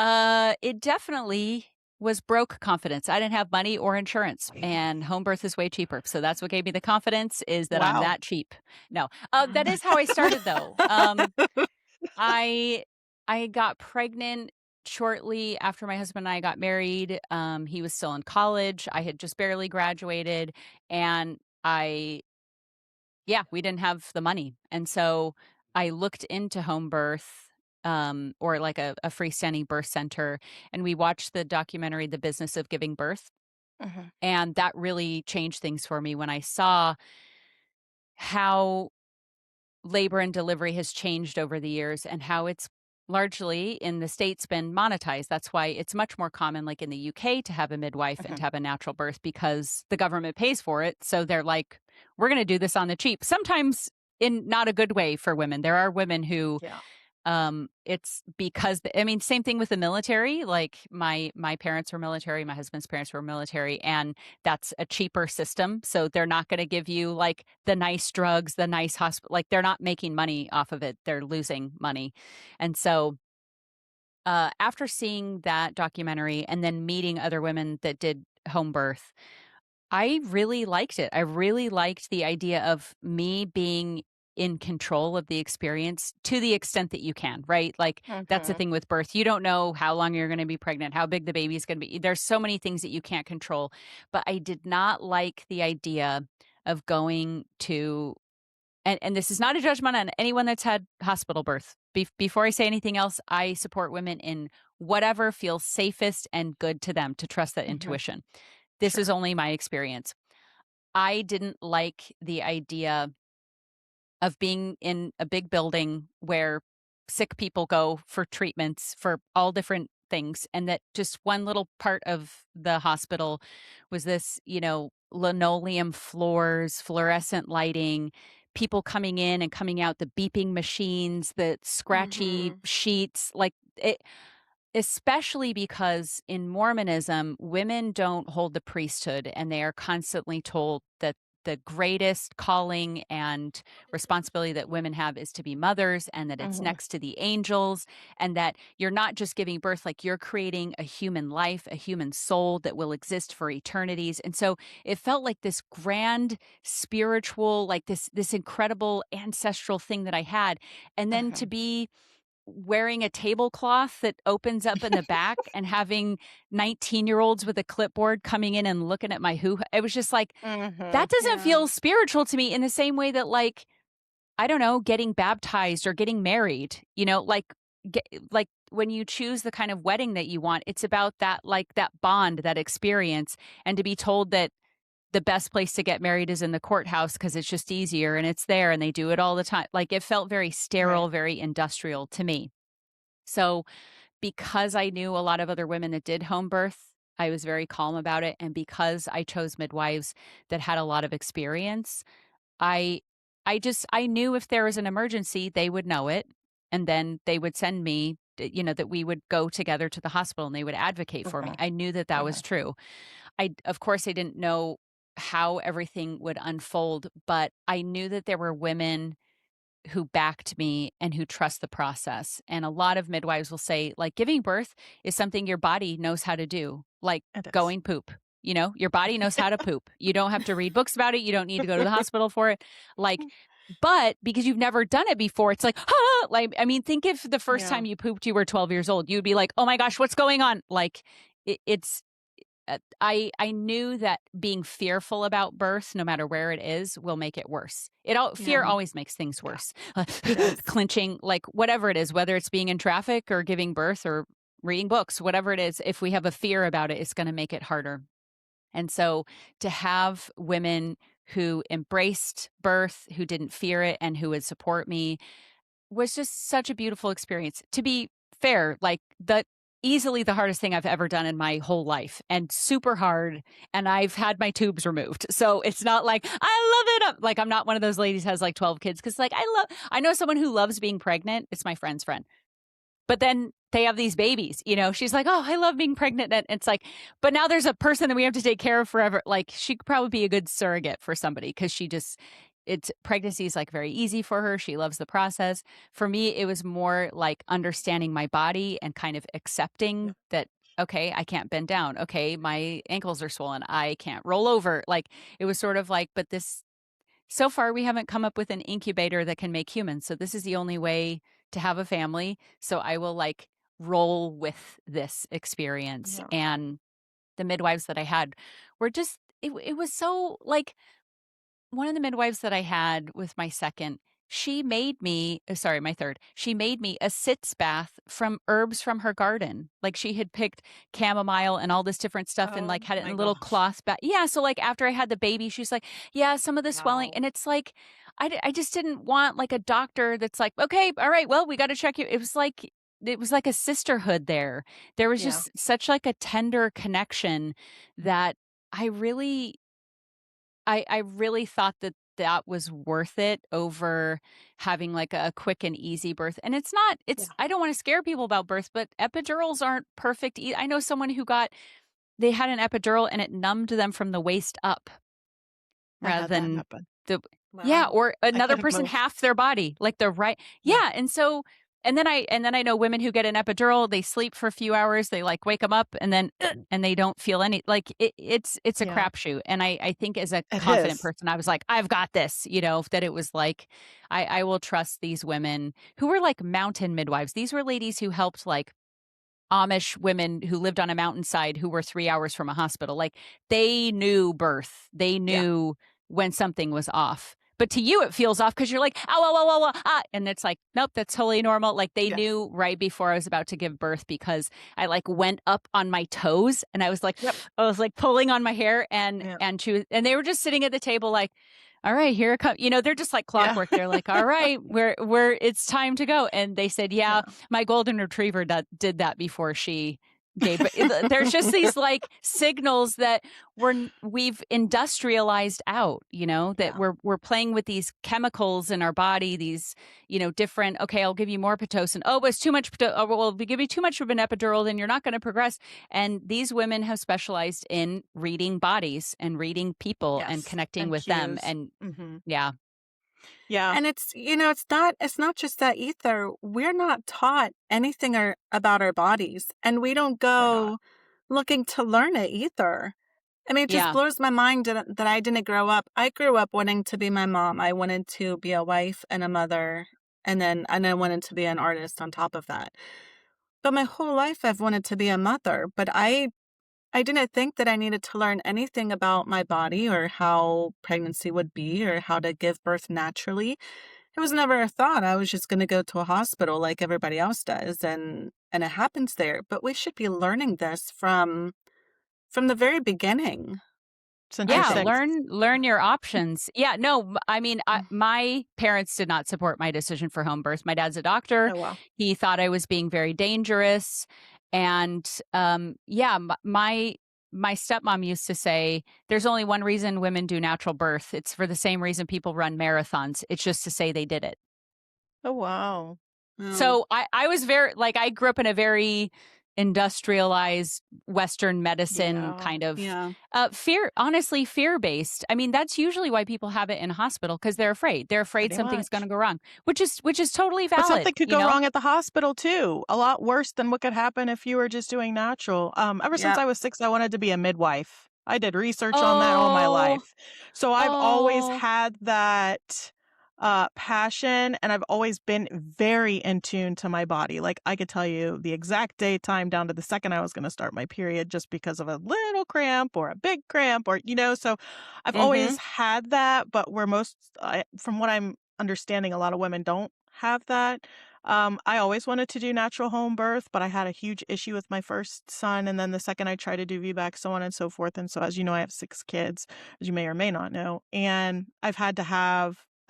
It definitely was broke confidence. I didn't have money or insurance, and home birth is way cheaper. So that's what gave me the confidence, is that I'm that cheap. No, that is how I started though. I got pregnant shortly after my husband and I got married, he was still in college. I had just barely graduated, and we didn't have the money. And so I looked into home birth, or like a freestanding birth center, and we watched the documentary, The Business of Giving Birth. Mhm. And that really changed things for me when I saw how labor and delivery has changed over the years and how it's largely in the States been monetized. That's why it's much more common, like in the UK, to have a midwife and to Mhm. have a natural birth because the government pays for it. So they're like, we're going to do this on the cheap. Sometimes in not a good way for women. There are women who Yeah. it's because I mean, same thing with the military. Like my parents were military, my husband's parents were military, and that's a cheaper system. So they're not going to give you like the nice drugs, the nice hospital. Like they're not making money off of it; they're losing money. And so, after seeing that documentary and then meeting other women that did home birth, I really liked it. I really liked the idea of me being in control of the experience to the extent that you can, right? Like that's the Mhm. thing with birth. You don't know how long you're going to be pregnant, how big the baby's going to be. There's so many things that you can't control. But I did not like the idea of going to and this is not a judgment on anyone that's had hospital birth. Before I say anything else, I support women in whatever feels safest and good to them to trust that Mhm. intuition. This is Sure. only my experience. I didn't like the idea of being in a big building where sick people go for treatments for all different things, and that just one little part of the hospital was this, linoleum floors, fluorescent lighting, people coming in and coming out, the beeping machines, the scratchy Mhm. sheets, like it. Especially because in Mormonism, women don't hold the priesthood, and they are constantly told that the greatest calling and responsibility that women have is to be mothers, and that it's Mhm. next to the angels, and that you're not just giving birth, like you're creating a human life, a human soul that will exist for eternities. And so it felt like this grand spiritual, like this incredible ancestral thing that I had. And then to Mhm. be wearing a tablecloth that opens up in the back and having 19-year-olds with a clipboard coming in and looking at my it was just like, that Mhm. doesn't Yeah. feel spiritual to me in the same way that, like, I don't know, getting baptized or getting married, get, like when you choose the kind of wedding that you want, it's about that, like that bond, that experience. And to be told that the best place to get married is in the courthouse because it's just easier and it's there and they do it all the time. Like it felt very Right. sterile, very industrial to me. So, because I knew a lot of other women that did home birth, I was very calm about it. And because I chose midwives that had a lot of experience, I I knew if there was an emergency, they would know it. And then they would send me, that we would go together to the hospital and they would advocate for me. Mhm. I knew that that was Mhm. true. Of course, I didn't know how everything would unfold, but I knew that there were women who backed me and who trust the process. And a lot of midwives will say, like, giving birth is something your body knows how to do, like It is. going poop. Your body knows how to poop. You don't have to read books about it. You don't need to go to the hospital for it. Like, but because you've never done it before, it's like, like, I mean, think if the first Yeah. time you pooped, you were 12 years old, you'd be like, oh my gosh, what's going on? Like, it's I knew that being fearful about birth, no matter where it is, will make it worse. Fear Yeah. always makes things Yeah. worse. It does. Clinching, like whatever it is, whether it's being in traffic or giving birth or reading books, whatever it is, if we have a fear about it, it's going to make it harder. And so to have women who embraced birth, who didn't fear it, and who would support me was just such a beautiful experience. To be fair, like easily the hardest thing I've ever done in my whole life and super hard. And I've had my tubes removed. So it's not like I love it. Like I'm not one of those ladies who has like 12 kids. Cause like I know someone who loves being pregnant. It's my friend's friend. But then they have these babies, she's like, oh, I love being pregnant. And it's like, but now there's a person that we have to take care of forever. Like she could probably be a good surrogate for somebody because pregnancy is like very easy for her. She loves the process. For me, it was more like understanding my body and kind of Yeah. accepting that, okay, I can't bend down. Okay, my ankles are swollen. I can't roll over. Like it was sort of like, but so far, we haven't come up with an incubator that can make humans. So this is the only way to have a family. So I will like roll with this experience. Yeah. And the midwives that I had were just, it was so like, one of the midwives that I had with my second, she made me, sorry, my third, she made me a sitz bath from herbs from her garden. Like she had picked chamomile and all this different stuff and like Oh had it in my a little gosh. cloth bath. Yeah. So like after I had the baby, she's like, yeah, some of the swelling. Wow. And it's like, I just didn't want like a doctor that's like, okay, all right, well, we got to check you. It was like a sisterhood there. There was Yeah. just such like a tender connection that I really I really thought that that was worth it over having like a quick and easy birth. And it's not, Yeah. I don't want to scare people about birth, but epidurals aren't perfect. I know someone who they had an epidural and it numbed them from the waist up I rather had that than happen. the, yeah, Wow. or I another couldn't person move. half their body, like the right. Yeah. Yeah. And so, and then I know women who get an epidural, they sleep for a few hours, they like wake them up and then, and they don't feel any, like it's a Yeah. crapshoot. And I think as a It confident is. person, I was like, I've got this, that it was like, I will trust these women who were like mountain midwives. These were ladies who helped like Amish women who lived on a mountainside who were 3 hours from a hospital. Like they knew birth. They Yeah. knew when something was off. But to you, it feels off because you're like, oh, oh, oh, oh, ah. And it's like, nope, that's totally normal. Like they Yes. knew right before I was about to give birth because I like went up on my toes and Yep. I was like pulling on my hair Yeah. and they were just sitting at the table like, all right, here it comes. They're just like Yeah. clockwork. They're like, all right, it's time to go. And they said, yeah, Yeah. my golden retriever did that before she gave. But there's just these like signals that we've industrialized out. That Yeah. we're playing with these chemicals in our body. These different. Okay, I'll give you more pitocin. Oh, but it's too much. Oh, well, if we give you too much of an epidural, then you're not going to progress. And these women have specialized in reading bodies and reading people and Yes. connecting And with them. cues. And Mm-hmm. yeah, Yeah. And it's not just that either. We're not taught anything about our bodies, and we don't We're not. go looking to learn it either. I mean, it just yeah, blows my mind that I didn't grow up. I grew up wanting to be my mom. I wanted to be a wife and a mother, and I wanted to be an artist on top of that. But my whole life I've wanted to be a mother, but I didn't think that I needed to learn anything about my body or how pregnancy would be or how to give birth naturally. It was never a thought. I was just going to go to a hospital like everybody else does, and it happens there. But we should be learning this from the very beginning, Since I you're yeah. think. six. Learn your options. Yeah, no, I mean, Mm. my parents did not support my decision for home birth. My dad's a doctor. Oh wow. He thought I was being very dangerous, and yeah, my stepmom used to say, "There's only one reason women do natural birth. It's for the same reason people run marathons. It's just to say they did it." Oh wow. Oh, So I was very like I grew up in a very industrialized Western medicine Yeah. kind of yeah. honestly fear based. I mean, that's usually why people have it in hospital because they're afraid. They're afraid Pretty something's going much. to go wrong, which is totally But valid. something could go wrong at the hospital too. A lot worse than what could happen if you were just doing natural. Ever since Yeah. I was 6, I wanted to be a midwife. I did research on that all my Oh, life. So I've always oh, had that passion, and I've always been very in tune to my body. Like I could tell you the exact day, time down to the second I was going to start my period just because of a little cramp or a big cramp so I've mm-hmm. always had that, but from what I'm understanding, a lot of women don't have that. I always wanted to do natural home birth, but I had a huge issue with my first son. And then the second I tried to do VBAC, so on and so forth. And so, as you know, I have 6 kids, as you may or may not know. And I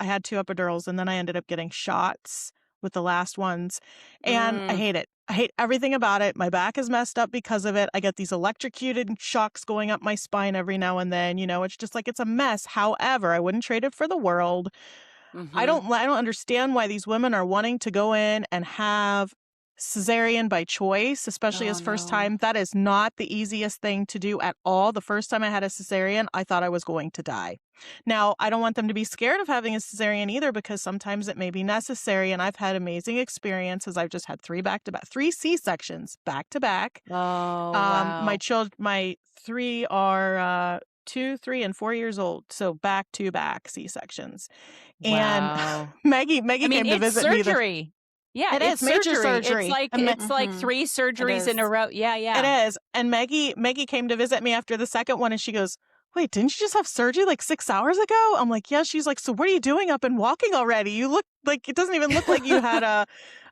had 2 epidurals, and then I ended up getting shots with the last ones. And I Mm, hate it. I hate everything about it. My back is messed up because of it. I get these electrocuted shocks going up my spine every now and then. It's just like it's a mess. However, I wouldn't trade it for the world. mm-hmm. I don't understand why these women are wanting to go in and have cesarean by choice, especially Oh as first no. time. That is not the easiest thing to do at all. The first time I had a cesarean, I thought I was going to die. Now, I don't want them to be scared of having a cesarean either because sometimes it may be necessary, and I've had amazing experiences. I've just had 3 C-sections back to back. Oh, wow. My 3 are 2, 3, and 4 years old, so back to back C-sections. And Wow. Maggie I mean, came to it's visit me surgery. Yeah, It it's is major surgery. It's surgery. like And it's like Mhm. 3 It surgeries in a is. row. Yeah, it yeah. is. And Maggie came to visit me after the second one and she goes, "Wait, didn't you just have surgery like 6 hours ago?" I'm like, "Yeah." She's like, "So what are you doing up and walking already? You look like it doesn't even look like you had a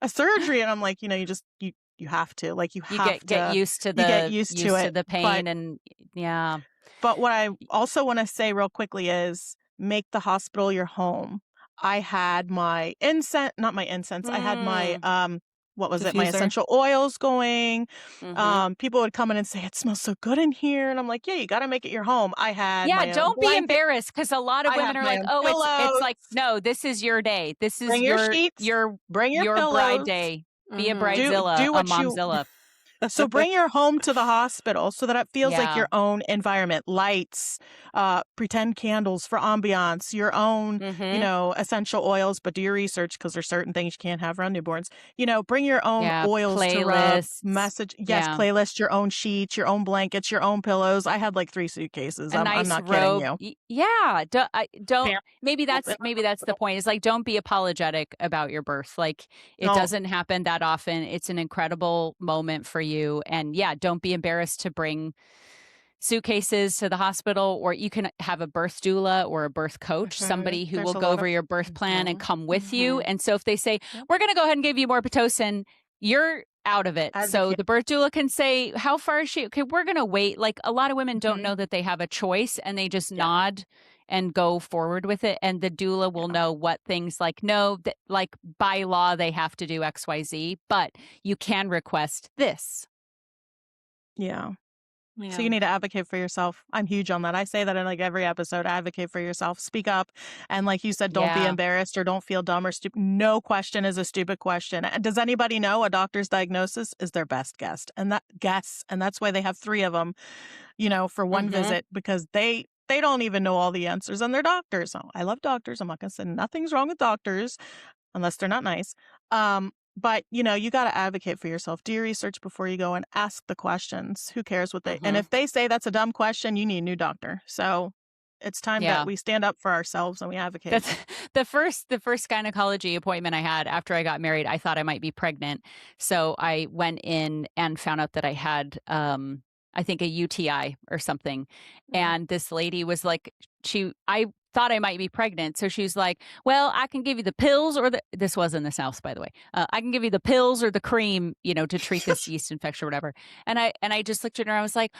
surgery." And I'm like, you just you have to. Like you You have get to used to you get the used to it. pain and yeah. But what I also want to say real quickly is make the hospital your home. I had my incense, not my incense. I had my Mm. what was it? My Diffuser. essential oils going. Mhm. People would come in and say it smells so good in here, and I'm like, yeah, you got to make it your home. I had Yeah, my own don't be blanket. embarrassed because a lot of I women have are my like, own "Oh, it's pillows. like, no, this is your day. This is Bring your sheets. Bring your your bride pillows. day. Be a Mhm. bridezilla, Do a what you momzilla." So bring your home to the hospital so that it feels like Yeah. your own environment. Lights, pretend candles for ambiance, your own, Mhm. essential oils, but do your research because there's certain things you can't have around newborns. Bring your own Yeah, oils to rub, playlists. yes, Yeah. playlist, your own sheets, your own blankets, your own pillows. I had like 3 suitcases. A I'm nice not kidding robe. you. Yeah, don't Parents maybe in the that's the hospital. point. Is like don't be apologetic about your birth. Like it Don't. doesn't happen that often. It's an incredible moment for you and yeah, don't be embarrassed to bring suitcases to the hospital, or you can have a birth doula or a birth coach, somebody who There's will a go lot of. over your birth plan and Mhm. come with you. Mhm. And so if they say, Yep. we're going to go ahead and give you more Pitocin, you're out of it. So Advocate. the birth doula can say, how far is she? Okay, we're going to wait. Like a lot of women don't Mhm. know that they have a choice and they just Yeah. nod and go forward with it. And the doula will Yeah. know what things like, no, that like by law, they have to do XYZ, but you can request this. Yeah. So Yeah. you need to advocate for yourself. I'm huge on that. I say that in like every episode. Advocate for yourself. Speak up. And like you said, don't be Yeah. embarrassed or don't feel dumb or stupid. No question is a stupid question. And does anybody know a doctor's diagnosis is their best guess? And that's why they have 3 of them, for one Mhm. visit because they don't even know all the answers and they're doctors. Oh, I love doctors. I'm not going to say nothing's wrong with doctors unless they're not nice. But you got to advocate for yourself. Do your research before you go and ask the questions. Who cares what and Mhm. if they say that's a dumb question, you need a new doctor. So it's time that Yeah. we stand up for ourselves and we advocate. That's the first gynecology appointment I had after I got married. I thought I might be pregnant. So I went in and found out that I had I think a UTI or something. Mhm. And this lady was like I thought I might be pregnant. So she's like, "Well, I can give you the pills or the this was in the South, by the way. I can give you the pills or the cream, to treat this yeast infection or whatever." And I just looked at her and I was like,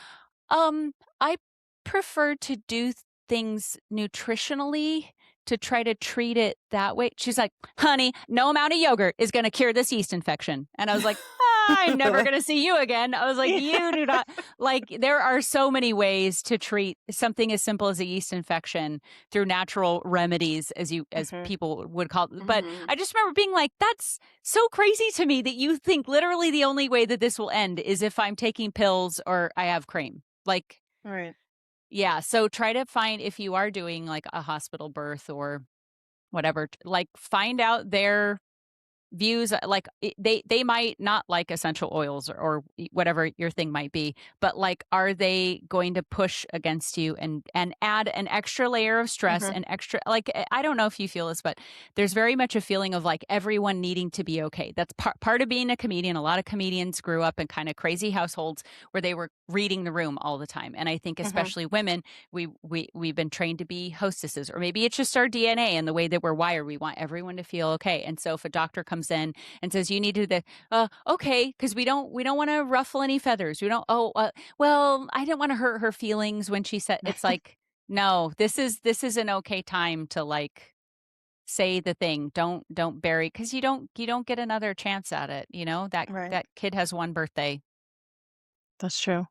I prefer to do things nutritionally to try to treat it that way. She's like, honey, no amount of yogurt is going to cure this yeast infection. And I was like, I'm never going to see you again. I was like, you do not like, there are so many ways to treat something as simple as a yeast infection through natural remedies, as Mhm. people would call it. But Mhm. I just remember being like, that's so crazy to me that you think literally the only way that this will end is if I'm taking pills or I have cream. Like, Right. yeah, so try to find if you are doing like a hospital birth or whatever, like find out their views like they might not like essential oils or whatever your thing might be, but like are they going to push against you and add an extra layer of stress Mhm. and extra like I don't know if you feel this, but there's very much a feeling of like everyone needing to be okay. That's part of being a comedian. A lot of comedians grew up in kind of crazy households where they were reading the room all the time, and I think Mhm. especially women, we've been trained to be hostesses, or maybe it's just our DNA and the way that we're wired. We want everyone to feel okay, and so if a doctor comes in and says you need to do the okay, because we don't want to ruffle any feathers. We don't. Oh, well, I didn't want to hurt her feelings when she said. It's like no, this is an okay time to like say the thing. Don't bury because you don't get another chance at it. That Right. that kid has one birthday. That's true.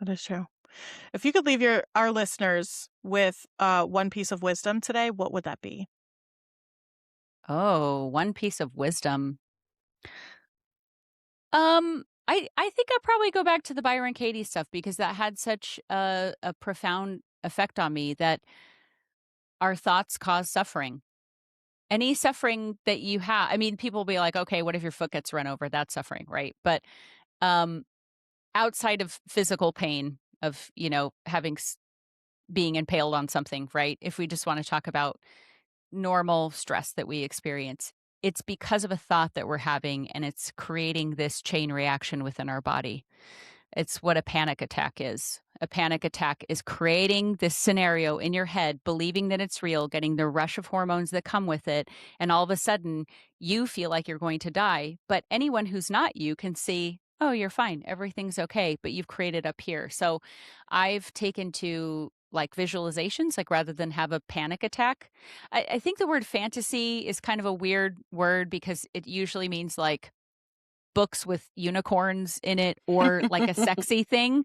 That is true. If you could leave our listeners with one piece of wisdom today, what would that be? Oh, one piece of wisdom. I think I'd probably go back to the Byron Katie stuff because that had such a profound effect on me that our thoughts cause suffering. Any suffering that you have, I mean, people will be like, okay, what if your foot gets run over? That's suffering, right? But um, outside of physical pain of, having being impaled on something, right? If we just want to talk about normal stress that we experience, it's because of a thought that we're having, and it's creating this chain reaction within our body. It's what a panic attack is. A panic attack is creating this scenario in your head, believing that it's real, getting the rush of hormones that come with it, and all of a sudden you feel like you're going to die. But anyone who's not you can see, oh, you're fine, everything's okay, but you've created up here. So I've taken to like visualizations, like rather than have a panic attack. I think the word fantasy is kind of a weird word because it usually means like books with unicorns in it or like a sexy thing,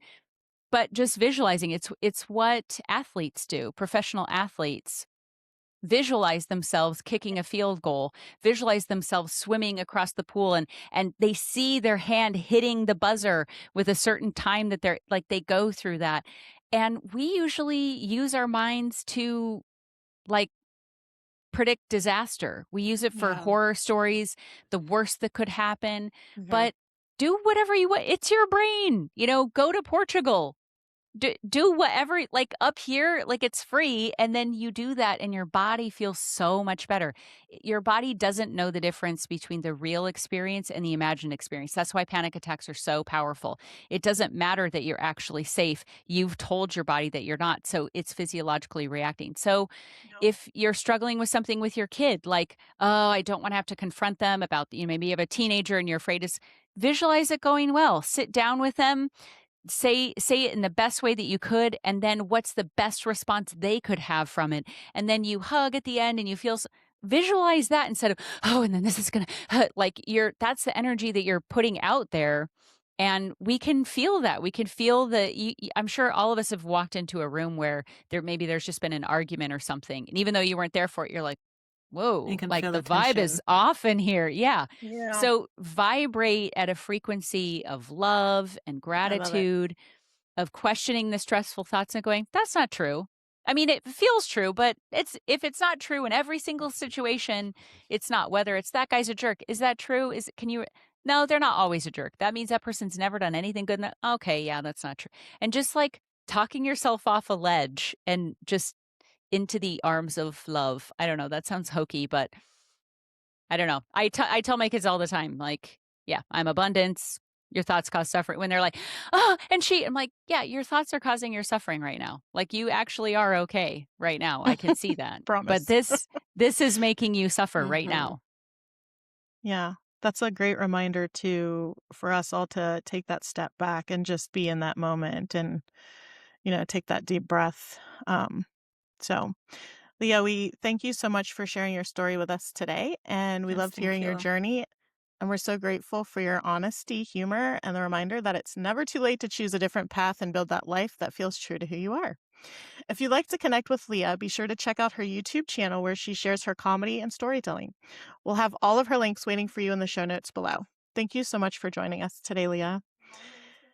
but just visualizing it's what athletes do. Professional athletes visualize themselves kicking a field goal, visualize themselves swimming across the pool, and they see their hand hitting the buzzer with a certain time that they're like they go through that. And we usually use our minds to like predict disaster. We use it for Yeah. horror stories, the worst that could happen, Mhm. but do whatever you want. It's your brain. Go to Portugal. Do whatever, like up here, like it's free. And then you do that and your body feels so much better. Your body doesn't know the difference between the real experience and the imagined experience. That's why panic attacks are so powerful. It doesn't matter that you're actually safe. You've told your body that you're not. So it's physiologically reacting. So Yep. if you're struggling with something with your kid, like, oh, I don't want to have to confront them about, maybe you have a teenager and you're afraid to visualize it going well. Sit down with them, say it in the best way that you could, and then what's the best response they could have from it, and then you hug at the end and you feel visualize that instead of, oh, and then this is gonna like that's the energy that you're putting out there. And we can feel that. We can feel that. I'm sure all of us have walked into a room where there's just been an argument or something, and even though you weren't there for it, you're like, You whoa, can like feel the the vibe is tension. off in here. Yeah. Yeah. So vibrate at a frequency of love and I love it. gratitude, of questioning the stressful thoughts and going, that's not true. I mean, it feels true, but if it's not true in every single situation, it's not. Whether it's that guy's a jerk, is that true? No, they're not always a jerk. That means that person's never done anything good. Okay, yeah, that's not true. And just like talking yourself off a ledge and just into the arms of love. I don't know. That sounds hokey, but I don't know. I tell my kids all the time, like, yeah, I'm abundance. Your thoughts cause suffering. When they're like, oh, and I'm like, yeah, your thoughts are causing your suffering right now. Like you actually are okay right now. I can see that. But Promise. this is making you suffer right Mhm. now. Yeah. That's a great reminder for us all to take that step back and just be in that moment and, take that deep breath. So Leah, we thank you so much for sharing your story with us today. And we Yes, loved thank hearing your you. journey. And we're so grateful for your honesty, humor, and the reminder that it's never too late to choose a different path and build that life that feels true to who you are. If you'd like to connect with Leah, be sure to check out her YouTube channel where she shares her comedy and storytelling. We'll have all of her links waiting for you in the show notes below. Thank you so much for joining us today, Leah.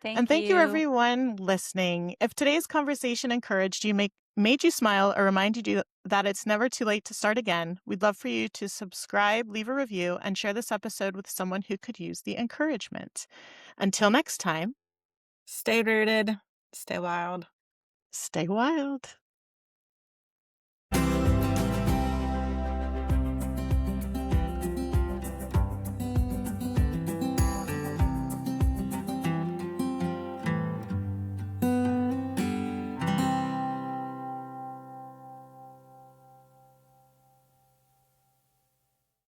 And Thank thank you, you. everyone listening. If today's conversation encouraged you, made you smile, or reminded you that it's never too late to start again, we'd love for you to subscribe, leave a review, and share this episode with someone who could use the encouragement. Until next time, Stay rooted, stay wild. stay wild.